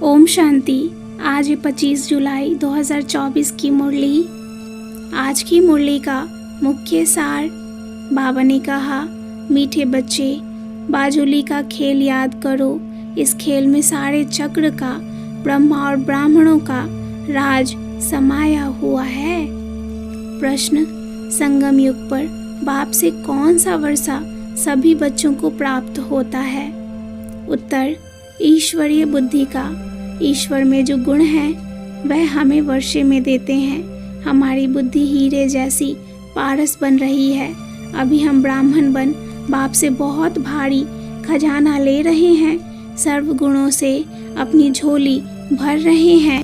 ओम शांति। आज है 25 जुलाई 2024 की मुरली। आज की मुरली का मुख्य सार। बाबा ने कहा, मीठे बच्चे, बाजुली का खेल याद करो। इस खेल में सारे चक्र का, ब्रह्मा और ब्राह्मणों का राज समाया हुआ है। प्रश्न, संगम युग पर बाप से कौन सा वर्षा सभी बच्चों को प्राप्त होता है? उत्तर, ईश्वरीय बुद्धि का। ईश्वर में जो गुण हैं वह हमें वर्षे में देते हैं। हमारी बुद्धि हीरे जैसी पारस बन रही है। अभी हम ब्राह्मण बन बाप से बहुत भारी खजाना ले रहे हैं। सर्व गुणों से अपनी झोली भर रहे हैं।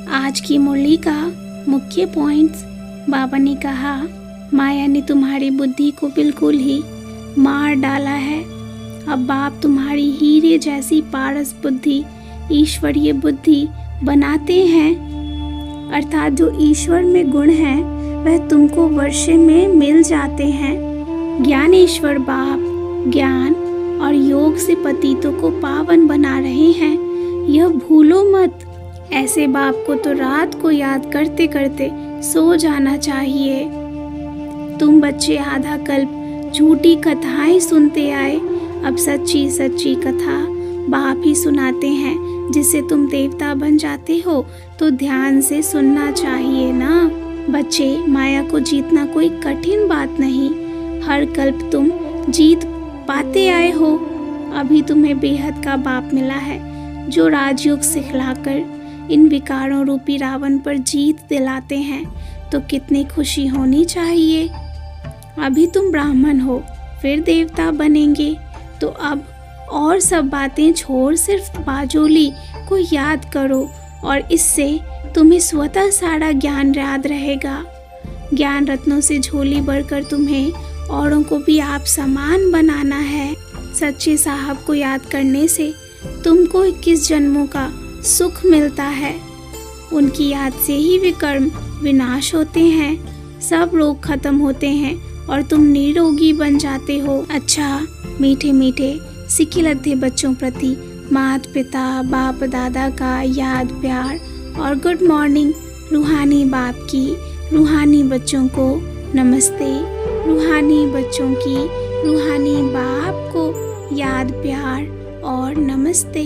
आज की मुरली का मुख्य पॉइंट्स। बाबा ने कहा, माया ने तुम्हारी बुद्धि को बिल्कुल ही मार डाला है। अब बाप तुम्हारी हीरे जैसी पारस बुद्धि, ईश्वरीय बुद्धि बनाते हैं। अर्थात जो ईश्वर में गुण हैं वह तुमको वर्षे में मिल जाते हैं। ज्ञानेश्वर बाप ज्ञान और योग से पतितों को पावन बना रहे हैं, यह भूलो मत। ऐसे बाप को तो रात को याद करते करते सो जाना चाहिए। तुम बच्चे आधा कल्प झूठी कथाएं सुनते आए, अब सच्ची सच्ची कथा बाप ही सुनाते हैं, जिससे तुम देवता बन जाते हो। तो ध्यान से सुनना चाहिए ना। बच्चे, माया को जीतना कोई कठिन बात नहीं। हर कल्प तुम जीत पाते आए हो। अभी तुम्हें बेहद का बाप मिला है, जो राजयोग सिखलाकर इन विकारों रूपी रावण पर जीत दिलाते हैं। तो कितनी खुशी होनी चाहिए। अभी तुम ब्राह्मण हो, फिर देवता बनेंगे। तो अब और सब बातें छोड़ सिर्फ बाजोली को याद करो, और इससे तुम्हें स्वतः सारा ज्ञान याद रहेगा। ज्ञान रत्नों से झोली भरकर तुम्हें औरों को भी आप समान बनाना है। सच्चे साहब को याद करने से तुमको 21 जन्मों का सुख मिलता है। उनकी याद से ही विकर्म विनाश होते हैं, सब रोग खत्म होते हैं और तुम निरोगी बन जाते हो। अच्छा, मीठे मीठे सिखिलते बच्चों प्रति माता पिता बाप दादा का याद प्यार और गुड मॉर्निंग। रूहानी बाप की रूहानी बच्चों को नमस्ते। रूहानी बच्चों की रूहानी बाप को याद प्यार और नमस्ते।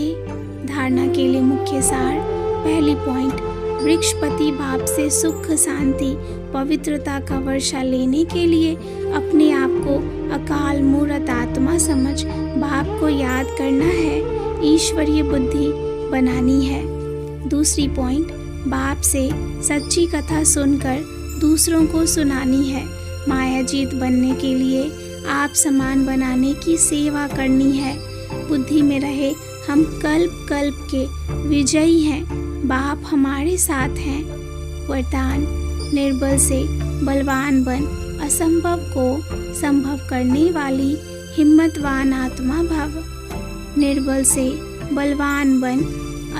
धारणा के लिए मुख्य सार। पहली पॉइंट, वृक्षपति बाप से सुख शांति पवित्रता का वर्षा लेने के लिए अपने आप को अकाल मूर्त आत्मा समझ बाप को याद करना है, ईश्वरीय बुद्धि बनानी है। दूसरी पॉइंट, बाप से सच्ची कथा सुनकर दूसरों को सुनानी है। माया जीत बनने के लिए आप समान बनाने की सेवा करनी है। बुद्धि में रहे हम कल्प कल्प के विजयी हैं, बाप हमारे साथ हैं। वरदान, निर्बल से बलवान बन, असंभव को संभव करने वाली हिम्मतवान आत्मा भव। निर्बल से बलवान बन,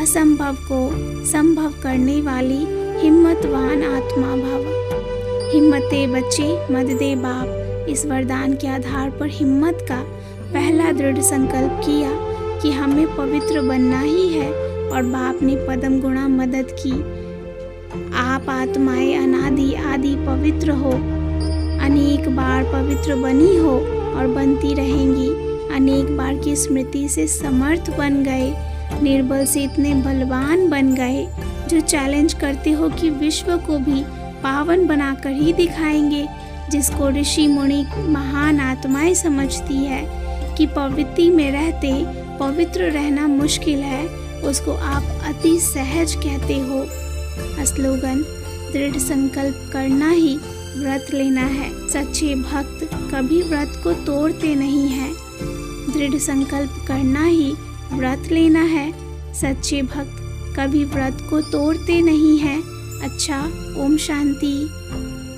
असंभव को संभव करने वाली हिम्मतवान आत्मा भव। हिम्मते बच्चे मद दे बाप। इस वरदान के आधार पर हिम्मत का पहला दृढ़ संकल्प किया कि हमें पवित्र बनना ही है, और बाप ने पदम गुणा मदद की। आप आत्माएं अनादि आदि पवित्र हो, अनेक बार पवित्र बनी हो और बनती रहेंगी। अनेक बार की स्मृति से समर्थ बन गए, निर्बल से इतने बलवान बन गए, जो चैलेंज करते हो कि विश्व को भी पावन बनाकर ही दिखाएंगे। जिसको ऋषि मुनि महान आत्माएं समझती है कि प्रवृत्ति में रहते पवित्र रहना मुश्किल है, उसको आप अति सहज कहते हो। स्लोगन, दृढ़ संकल्प करना ही व्रत लेना है। सच्चे भक्त कभी व्रत को तोड़ते नहीं हैं। दृढ़ संकल्प करना ही व्रत लेना है। सच्चे भक्त कभी व्रत को तोड़ते नहीं हैं। अच्छा, ओम शांति।